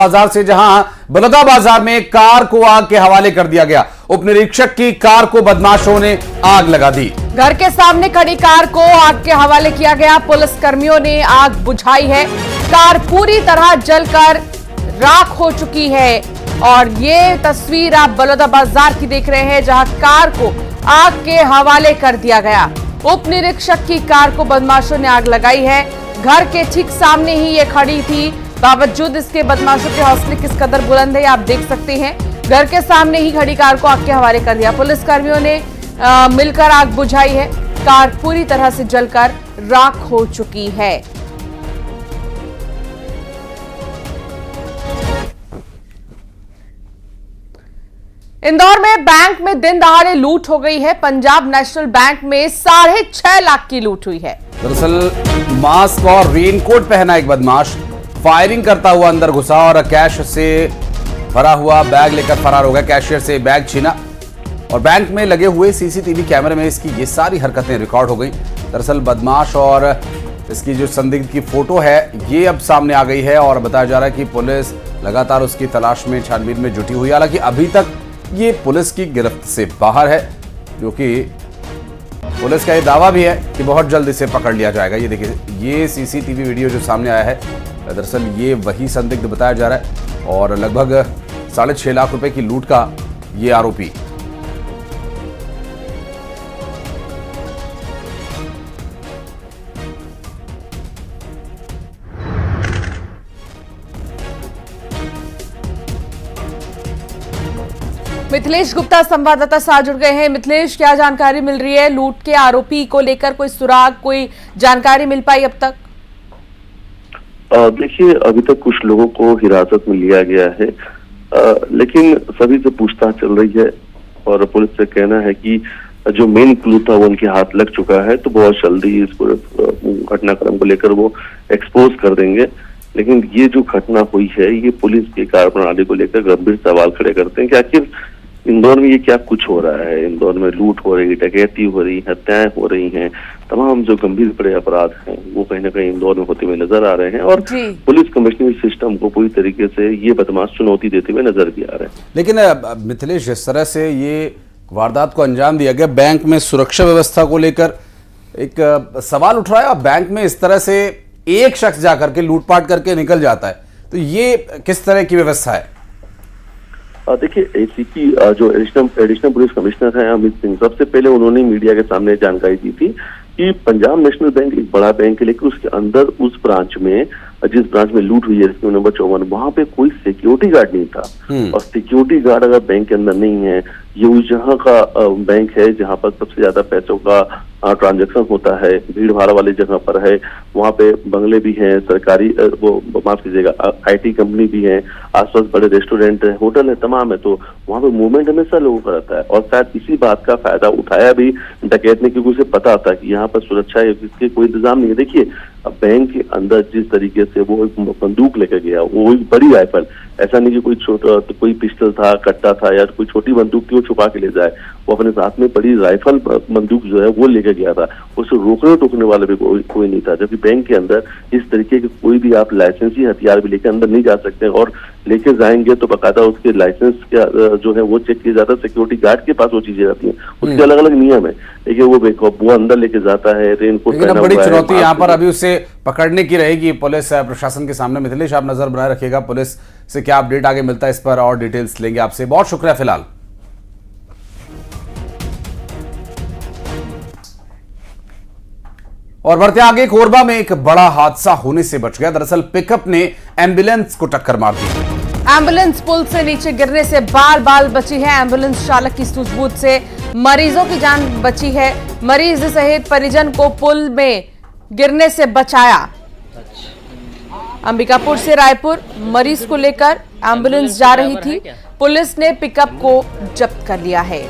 बाजार से, जहां बलौदा बाजार में कार को आग के हवाले कर दिया गया। उप निरीक्षक की कार को बदमाशों ने आग लगा दी। घर के सामने खड़ी कार को आग के हवाले किया गया। पुलिस कर्मियों ने आग बुझाई है। कार पूरी तरह जलकर राख हो चुकी है और ये तस्वीर आप बलौदा बाजार की देख रहे हैं, जहां कार को आग के हवाले कर दिया गया। उप निरीक्षक की कार को बदमाशों ने आग लगाई है। घर के ठीक सामने ही ये खड़ी थी, बावजूद इसके बदमाशों के हौसले किस कदर बुलंद है आप देख सकते हैं। घर के सामने ही खड़ी कार को आग के हवाले कर दिया। पुलिस कर्मियों ने मिलकर आग बुझाई है। कार पूरी तरह से जलकर राख हो चुकी है। इंदौर में बैंक में दिन दहाड़े लूट हो गई है। पंजाब नेशनल बैंक में 6.5 लाख की लूट हुई है। दरअसल मास्क और रेनकोट पहना एक बदमाश फायरिंग करता हुआ अंदर घुसा और कैश से भरा हुआ बैग लेकर फरार हो गया। कैशियर से बैग छीना और बैंक में लगे हुए सीसीटीवी कैमरे में इसकी ये सारी हरकतें रिकॉर्ड हो गई। दरअसल बदमाश और इसकी जो संदिग्ध की फोटो है ये अब सामने आ गई है और बताया जा रहा है कि पुलिस लगातार उसकी तलाश में, छानबीन में जुटी हुई है। हालांकि अभी तक ये पुलिस की गिरफ्त से बाहर है, क्योंकि पुलिस का ये दावा भी है कि बहुत जल्द इसे पकड़ लिया जाएगा। ये देखिए, ये सीसीटीवी वीडियो जो सामने आया है, दरअसल ये वही संदिग्ध बताया जा रहा है और लगभग 6.5 लाख रुपए की लूट का ये आरोपी। मिथिलेश गुप्ता संवाददाता साथ जुड़ गए हैं। मिथिलेश, क्या जानकारी मिल रही है? लूट के आरोपी को लेकर कोई सुराग, कोई जानकारी मिल पाई अब तक? देखिए, अभी तक कुछ लोगों को हिरासत में लिया गया है, लेकिन सभी से पूछताछ चल रही है और पुलिस से कहना है कि जो मेन क्लू था वो उनके हाथ लग चुका है, तो बहुत जल्दी इस पूरे घटनाक्रम को लेकर वो एक्सपोज कर देंगे। लेकिन ये जो घटना हुई है, ये पुलिस की कार्यप्रणाली को लेकर गंभीर सवाल खड़े करते हैं कि आखिर इंदौर में ये क्या कुछ हो रहा है। इंदौर में लूट हो रही, डकैती हो रही, हत्याएं हो रही हैं, तमाम जो गंभीर बड़े अपराध हैं वो कहीं ना कहीं इंदौर में होते हुए नजर आ रहे हैं और पुलिस कमिश्नरी सिस्टम को पूरी तरीके से ये बदमाश चुनौती देते हुए नजर भी आ रहे हैं। लेकिन मिथिलेश, जिस तरह से ये वारदात को अंजाम दिया गया, बैंक में सुरक्षा व्यवस्था को लेकर एक सवाल उठ रहा है और बैंक में इस तरह से एक शख्स जाकर के लूटपाट करके निकल जाता है, तो ये किस तरह की व्यवस्था है? देखिए, एसीपी जो एडिशनल पुलिस कमिश्नर हैं अमित सिंह, सबसे पहले उन्होंने मीडिया के सामने जानकारी दी थी कि पंजाब नेशनल बैंक एक बड़ा बैंक है, लेकिन उसके अंदर उस ब्रांच में, जिस ब्रांच में लूट हुई है SKU नंबर 54, वहां पे कोई सिक्योरिटी गार्ड नहीं था। और सिक्योरिटी गार्ड अगर बैंक के अंदर नहीं है, ये उस जहां का बैंक है जहां पर सबसे ज्यादा पैसों का ट्रांजैक्शन होता है, भीड़ भाड़ वाली जगह पर है, वहां पे बंगले भी हैं, सरकारी वो माफ कीजिएगा IT कंपनी भी है, आसपास बड़े रेस्टोरेंट है, होटल है, तमाम है, तो वहां पे मूवमेंट हमेशा लोगों का रहता है। और शायद इसी बात का फायदा उठाया भी डकैत ने, क्योंकि उसे पता था कि यहाँ पर सुरक्षा है, इसके कोई इंतजाम नहीं है। देखिए, बैंक के अंदर जिस तरीके से वो एक बंदूक लेकर गया, वो एक बड़ी राइफल, ऐसा नहीं कि कोई छोटा, तो कोई पिस्टल था, कट्टा था या कोई छोटी बंदूक थी वो छुपा के ले जाए, वो अपने साथ में बड़ी राइफल बंदूक जो है वो लेकर गया था। उसे रोकने टोकने वाला भी कोई नहीं था, जबकि बैंक के अंदर इस तरीके के कोई भी आप लाइसेंसी हथियार भी लेकर अंदर नहीं जा सकते, और लेके जाएंगे तो बकायदा उसके लाइसेंस जो है वो चेक किया जाता है। सिक्योरिटी गार्ड के पास वो चीजें रहती हैं, उसके अलग अलग नियम है, लेकिन वो अंदर लेके जाता है, रेनकोट पहना हुआ है। बड़ी चुनौती यहाँ पर अभी उसे पकड़ने की रहेगी पुलिस प्रशासन के सामने। मिथिलेश, आप नजर बनाए रखिएगा, पुलिस से क्या अपडेट आगे मिलता है इस पर और डिटेल्स लेंगे आपसे। बहुत शुक्रिया फिलहाल। और बढ़ते आगे, कोरबा में एक बड़ा हादसा होने से बच गया। दरअसल पिकअप ने एम्बुलेंस को टक्कर मार दी। एम्बुलेंस पुल से नीचे गिरने से बाल बची है। एम्बुलेंस चालक की सूझबूझ से मरीजों की जान बची है। मरीज सहित परिजन को पुल में गिरने से बचाया। अंबिकापुर से रायपुर मरीज को लेकर एम्बुलेंस जा रही थी। पुलिस ने पिकअप को जब्त कर लिया है।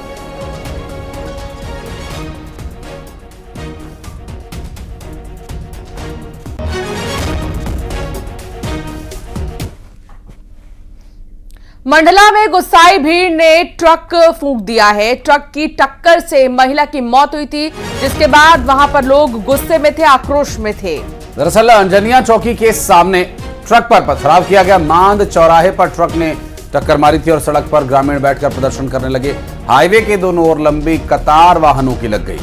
मंडला में गुस्साई भीड़ ने ट्रक फूंक दिया है। ट्रक की टक्कर से महिला की मौत हुई थी, जिसके बाद वहां पर लोग गुस्से में थे, आक्रोश में थे। दरअसल अंजनिया चौकी के सामने ट्रक पर पथराव किया गया। मांद चौराहे पर ट्रक ने टक्कर मारी थी और सड़क पर ग्रामीण बैठकर प्रदर्शन करने लगे। हाईवे के दोनों ओर लंबी कतार वाहनों की लग गई।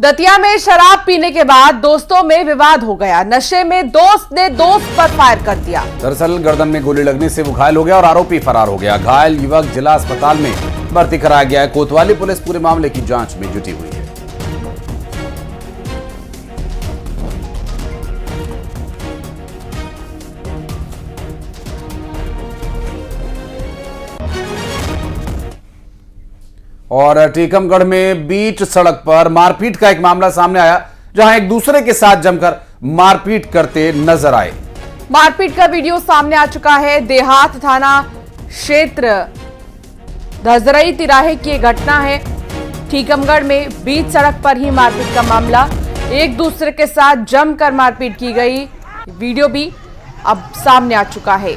दतिया में शराब पीने के बाद दोस्तों में विवाद हो गया। नशे में दोस्त ने दोस्त पर फायर कर दिया। दरअसल गर्दन में गोली लगने से वो घायल हो गया और आरोपी फरार हो गया। घायल युवक जिला अस्पताल में भर्ती कराया गया है। कोतवाली पुलिस पूरे मामले की जांच में जुटी हुई है। और टीकमगढ़ में बीच सड़क पर मारपीट का एक मामला सामने आया, जहां एक दूसरे के साथ जमकर मारपीट करते नजर आए। मारपीट का वीडियो सामने आ चुका है। देहात थाना क्षेत्र धजरई तिराहे की ये घटना है। टीकमगढ़ में बीच सड़क पर ही मारपीट का मामला, एक दूसरे के साथ जमकर मारपीट की गई। वीडियो भी अब सामने आ चुका है।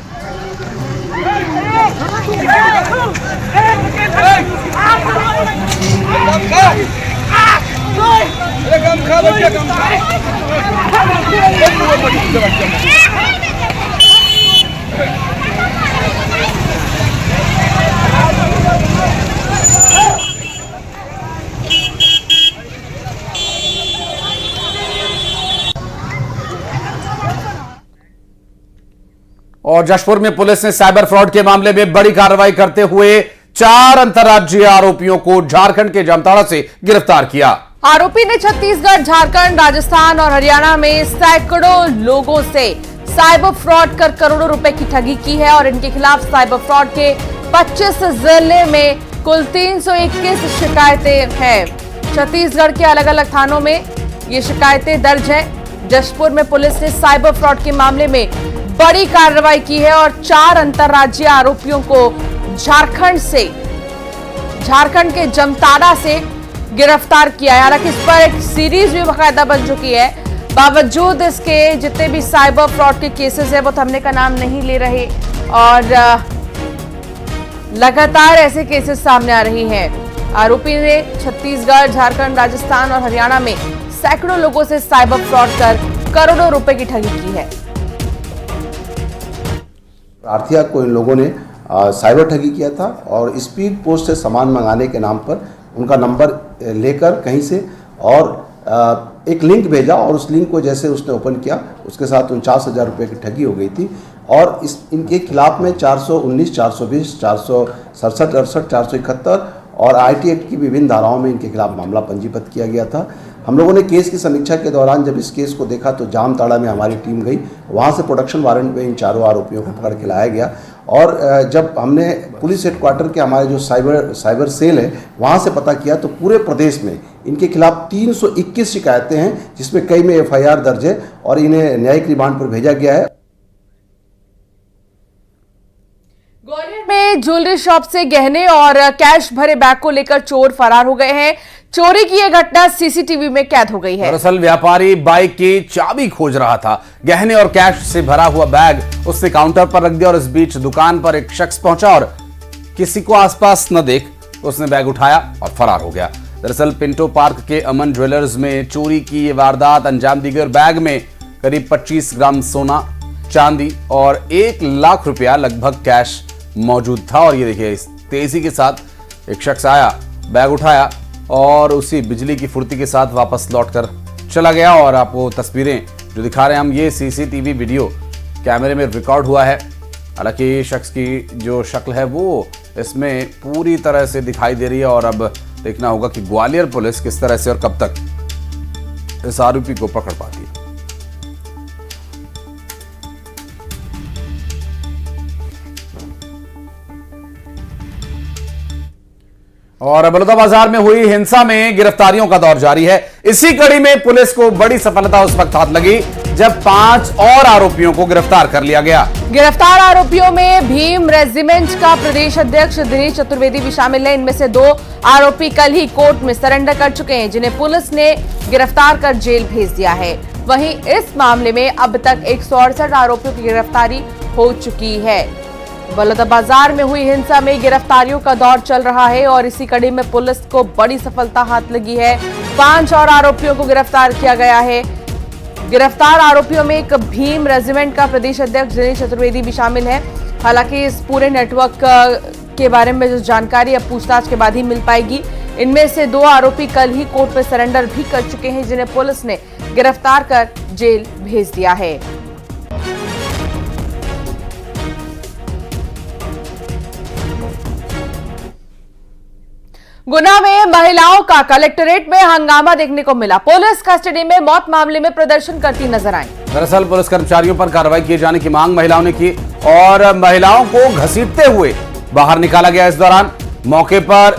और जशपुर में पुलिस ने साइबर फ्रॉड के मामले में बड़ी कार्रवाई करते हुए 4 अंतर्राज्यीय आरोपियों को झारखंड के जामताड़ा से गिरफ्तार किया। आरोपी ने छत्तीसगढ़, झारखंड, राजस्थान और हरियाणा में सैकड़ों लोगों से साइबर फ्रॉड कर करोड़ों रुपए की ठगी की है और इनके खिलाफ साइबर फ्रॉड के 25 जिले में कुल 321 शिकायतें हैं। छत्तीसगढ़ के अलग अलग थानों में ये शिकायतें दर्ज हैं। जशपुर में पुलिस ने साइबर फ्रॉड के मामले में बड़ी कार्रवाई की है और 4 अंतर्राज्यीय आरोपियों को झारखंड के जामताड़ा से गिरफ्तार किया है। हालांकि इस पर एक सीरीज भी बाकायदा बन चुकी है। बावजूद इसके जितने भी साइबर फ्रॉड के केसेस है वो थमने का नाम नहीं ले रहे और लगातार ऐसे केसेस सामने आ रही हैं। आरोपी ने छत्तीसगढ़, झारखंड, राजस्थान और हरियाणा में सैकड़ों लोगों से साइबर फ्रॉड कर करोड़ों रुपए की ठगी की है। प्रार्थिया को इन लोगों ने साइबर ठगी किया था और स्पीड पोस्ट से सामान मंगाने के नाम पर उनका नंबर लेकर कहीं से और एक लिंक भेजा और उस लिंक को जैसे उसने ओपन किया उसके साथ 49,000 रुपये की ठगी हो गई थी। और इनके खिलाफ में 419, 420, 467, 68, 471 और IT एक्ट की विभिन्न धाराओं में इनके खिलाफ मामला पंजीबद्ध किया गया था। हम लोगों ने केस की समीक्षा के दौरान जब इस केस को देखा तो जामताड़ा में हमारी टीम गई, वहाँ से प्रोडक्शन वारंट पे इन चारों आरोपियों को पकड़ के लाया गया। और जब हमने पुलिस हेडक्वार्टर के हमारे जो साइबर सेल है वहाँ से पता किया तो पूरे प्रदेश में इनके खिलाफ 321 शिकायतें हैं, जिसमें कई में FIR दर्ज है और इन्हें न्यायिक रिमांड पर भेजा गया है। ग्वालियर में ज्वेलरी शॉप से गहने और कैश भरे बैग को लेकर चोर फरार हो गए हैं। चोरी की यह घटना CCTV में कैद हो गई है। दरअसल व्यापारी बाइक की चाबी खोज रहा था। गहने और कैश से भरा हुआ बैग उसने काउंटर पर रख दिया और इस बीच दुकान पर एक शख्स पहुंचा और किसी को आसपास न देख उसने बैग उठाया और फरार हो गया। दरअसल पिंटो पार्क के अमन ज्वेलर्स में चोरी की ये वारदात अंजाम दी गई। बैग में करीब 25 ग्राम सोना, चांदी और 1 लाख रुपया लगभग कैश मौजूद था। और ये देखिए इस तेजी के साथ एक शख्स आया, बैग उठाया और उसी बिजली की फुर्ती के साथ वापस लौटकर चला गया। और आपको तस्वीरें जो दिखा रहे हैं हम, ये CCTV वीडियो कैमरे में रिकॉर्ड हुआ है। हालांकि शख्स की जो शक्ल है वो इसमें पूरी तरह से दिखाई दे रही है और अब देखना होगा कि ग्वालियर पुलिस किस तरह से और कब तक इस आरोपी को पकड़ पाती है। और बलौदाबाजार में हुई हिंसा में गिरफ्तारियों का दौर जारी है। इसी कड़ी में पुलिस को बड़ी सफलता उस वक्त हाथ लगी जब 5 और आरोपियों को गिरफ्तार कर लिया गया। गिरफ्तार आरोपियों में भीम रेजिमेंट का प्रदेश अध्यक्ष दिनेश चतुर्वेदी भी शामिल है। इनमें से 2 आरोपी कल ही कोर्ट में सरेंडर कर चुके हैं, जिन्हें पुलिस ने गिरफ्तार कर जेल भेज दिया है। वहीं इस मामले में अब तक 168 आरोपियों की गिरफ्तारी हो चुकी है। बलौदाबाजार में हुई हिंसा में गिरफ्तारियों का दौर चल रहा है और इसी कड़ी में पुलिस को बड़ी सफलता हाथ लगी है। 5 और आरोपियों को गिरफ्तार किया गया है। गिरफ्तार आरोपियों में एक भीम रेजिमेंट का प्रदेश अध्यक्ष दिनेश चतुर्वेदी भी शामिल है। हालांकि इस पूरे नेटवर्क के बारे में जो जानकारी अब पूछताछ के बाद ही मिल पाएगी। इनमें से 2 आरोपी कल ही कोर्ट में सरेंडर भी कर चुके हैं, जिन्हें पुलिस ने गिरफ्तार कर जेल भेज दिया है। गुना में महिलाओं का कलेक्टरेट में हंगामा देखने को मिला। पुलिस कस्टडी में मौत मामले में प्रदर्शन करती नजर आई। दरअसल पुलिस कर्मचारियों पर कार्रवाई किए जाने की मांग महिलाओं ने की और महिलाओं को घसीटते हुए बाहर निकाला गया। इस दौरान मौके पर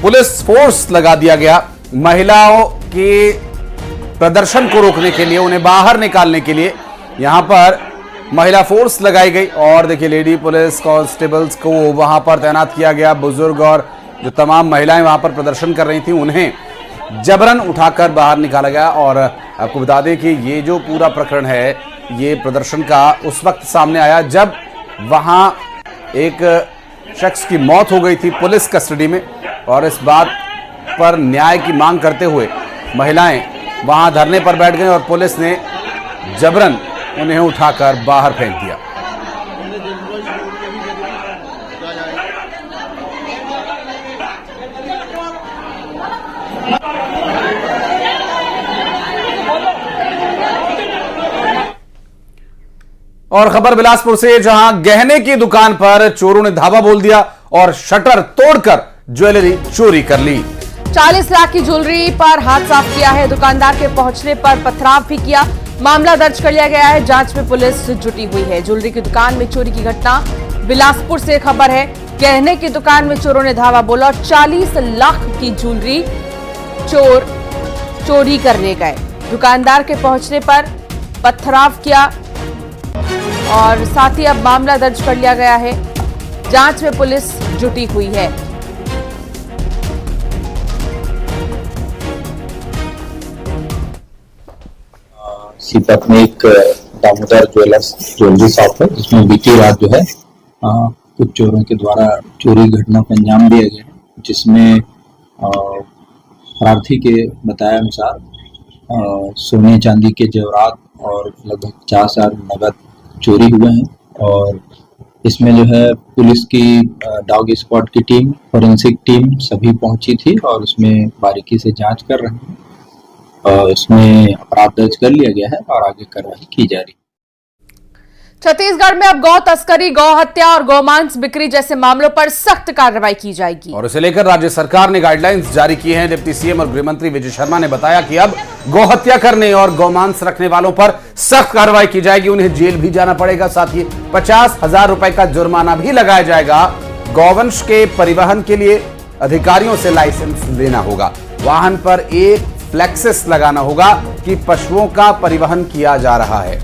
पुलिस फोर्स लगा दिया गया। महिलाओं के प्रदर्शन को रोकने के लिए, उन्हें बाहर निकालने के लिए यहां पर महिला फोर्स लगाई गई और देखिए लेडी पुलिस कांस्टेबल्स को वहां पर तैनात किया गया। बुजुर्ग और जो तमाम महिलाएं वहां पर प्रदर्शन कर रही थी उन्हें जबरन उठाकर बाहर निकाला गया। और आपको बता दें कि ये जो पूरा प्रकरण है ये प्रदर्शन का उस वक्त सामने आया जब वहां एक शख्स की मौत हो गई थी पुलिस कस्टडी में, और इस बात पर न्याय की मांग करते हुए महिलाएं वहां धरने पर बैठ गई और पुलिस ने जबरन उन्हें उठाकर बाहर फेंक दिया। और खबर बिलासपुर से, जहां गहने की दुकान पर चोरों ने धावा बोल दिया और शटर तोड़कर ज्वेलरी चोरी कर ली। 40 लाख की ज्वेलरी पर हाथ साफ किया है। दुकानदार के पहुंचने पर पथराव भी किया। मामला दर्ज कर लिया गया है। जांच में पुलिस जुटी हुई है। ज्वेलरी की दुकान में चोरी की घटना बिलासपुर से खबर है। गहने की दुकान में चोरों ने धावा बोला और 40 लाख की ज्वेलरी चोरी कर ले गए। दुकानदार के पहुंचने पर पथराव किया और साथ ही अब मामला दर्ज कर लिया गया है। जांच में पुलिस जुटी हुई है। सीपत में एक दामोदर ज्वेलरी शॉप है, जिसमें बीती रात जो है कुछ चोरों के द्वारा चोरी घटना को अंजाम दिया गया है, जिसमें प्रार्थी के बताए अनुसार सोने चांदी के जेवरात और लगभग 50,000 नगद चोरी हुए हैं। और इसमें जो है पुलिस की डॉग स्क्वाड की टीम, फोरेंसिक टीम सभी पहुंची थी और उसमें बारीकी से जांच कर रहे हैं। इसमें अपराध दर्ज कर लिया गया है और आगे कार्रवाई की जा रही है। छत्तीसगढ़ में अब गौ तस्करी, गौ हत्या और गौमांस बिक्री जैसे मामलों पर सख्त कार्रवाई की जाएगी। और इसे लेकर राज्य सरकार ने गाइडलाइंस जारी की हैं। डिप्टी सीएम और गृह मंत्री विजय शर्मा ने बताया कि अब गौ हत्या करने और गौमांस रखने वालों पर सख्त कार्रवाई की जाएगी। उन्हें जेल भी जाना पड़ेगा, साथ ही 50,000 रुपए का जुर्माना भी लगाया जाएगा। गौवंश के परिवहन के लिए अधिकारियों से लाइसेंस लेना होगा। वाहन पर एक फ्लेक्सेस लगाना होगा कि पशुओं का परिवहन किया जा रहा है।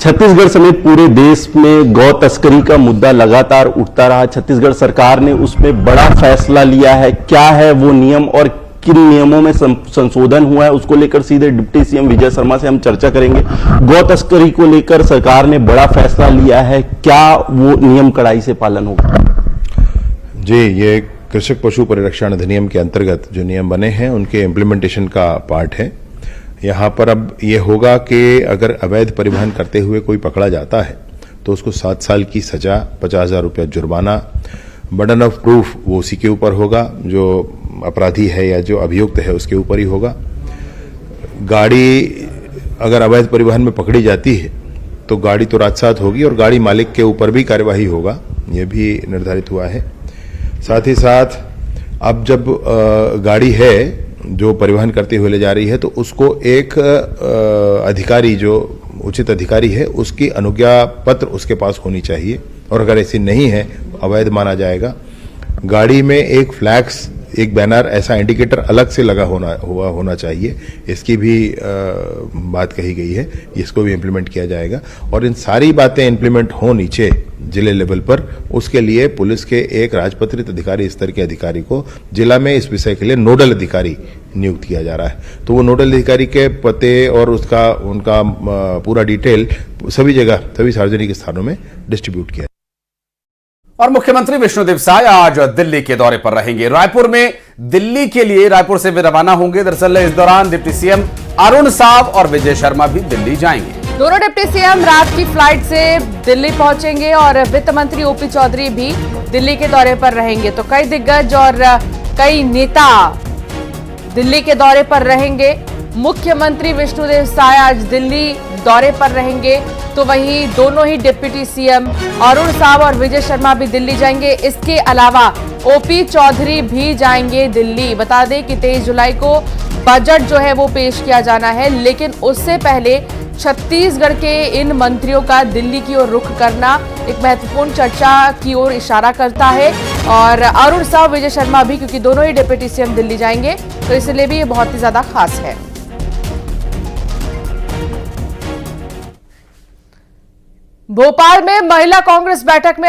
छत्तीसगढ़ समेत पूरे देश में गौ तस्करी का मुद्दा लगातार उठता रहा। छत्तीसगढ़ सरकार ने उसमें बड़ा फैसला लिया है। क्या है वो नियम और किन नियमों में संशोधन हुआ है, उसको लेकर सीधे डिप्टी सीएम विजय शर्मा से हम चर्चा करेंगे। गौ तस्करी को लेकर सरकार ने बड़ा फैसला लिया है, क्या वो नियम कड़ाई से पालन होगा? जी, ये कृषक पशु परिरक्षण अधिनियम के अंतर्गत जो नियम बने हैं उनके इम्प्लीमेंटेशन का पार्ट है। यहाँ पर अब ये होगा कि अगर अवैध परिवहन करते हुए कोई पकड़ा जाता है तो उसको 7 साल की सजा, 50,000 रुपया जुर्माना, बर्डन ऑफ प्रूफ वो उसी के ऊपर होगा, जो अपराधी है या जो अभियुक्त है उसके ऊपर ही होगा। गाड़ी अगर अवैध परिवहन में पकड़ी जाती है तो गाड़ी तो राजसात होगी और गाड़ी मालिक के ऊपर भी कार्यवाही होगा, ये भी निर्धारित हुआ है। साथ ही साथ अब जब गाड़ी है जो परिवहन करते हुए ले जा रही है तो उसको एक अधिकारी, जो उचित अधिकारी है, उसकी अनुज्ञा पत्र उसके पास होनी चाहिए और अगर ऐसी नहीं है, अवैध माना जाएगा। गाड़ी में एक फ्लैक्स एक बैनर ऐसा इंडिकेटर अलग से लगा होना चाहिए, इसकी भी बात कही गई है। इसको भी इम्प्लीमेंट किया जाएगा और इन सारी बातें इम्प्लीमेंट हो नीचे जिले लेवल पर, उसके लिए पुलिस के एक राजपत्रित अधिकारी स्तर के अधिकारी को जिला में इस विषय के लिए नोडल अधिकारी नियुक्त किया जा रहा है। तो वो नोडल अधिकारी के पते और उनका पूरा डिटेल सभी जगह, सभी सार्वजनिक स्थानों में डिस्ट्रीब्यूट किया। और मुख्यमंत्री विष्णुदेव साय आज दिल्ली के दौरे पर रहेंगे। रायपुर में दिल्ली के लिए रायपुर से वे रवाना होंगे। दरअसल इस दौरान डिप्टी सीएम अरुण साव और विजय शर्मा भी दिल्ली जाएंगे। दोनों डिप्टी सीएम रात की फ्लाइट से दिल्ली पहुंचेंगे और वित्त मंत्री ओपी चौधरी भी दिल्ली के दौरे पर रहेंगे। तो कई दिग्गज और कई नेता दिल्ली के दौरे पर रहेंगे। मुख्यमंत्री विष्णुदेव साय आज दिल्ली दौरे पर रहेंगे, तो वहीं दोनों ही डिप्टी सीएम अरुण साव और विजय शर्मा भी दिल्ली जाएंगे। इसके अलावा ओपी चौधरी भी जाएंगे दिल्ली। बता दें कि 23 जुलाई को बजट जो है वो पेश किया जाना है, लेकिन उससे पहले छत्तीसगढ़ के इन मंत्रियों का दिल्ली की ओर रुख करना एक महत्वपूर्ण चर्चा की ओर इशारा करता है। और अरुण साव, विजय शर्मा भी, क्योंकि दोनों ही डिप्टी सीएम दिल्ली जाएंगे, तो इसलिए भी ये बहुत ही ज्यादा खास है। भोपाल में महिला कांग्रेस बैठक में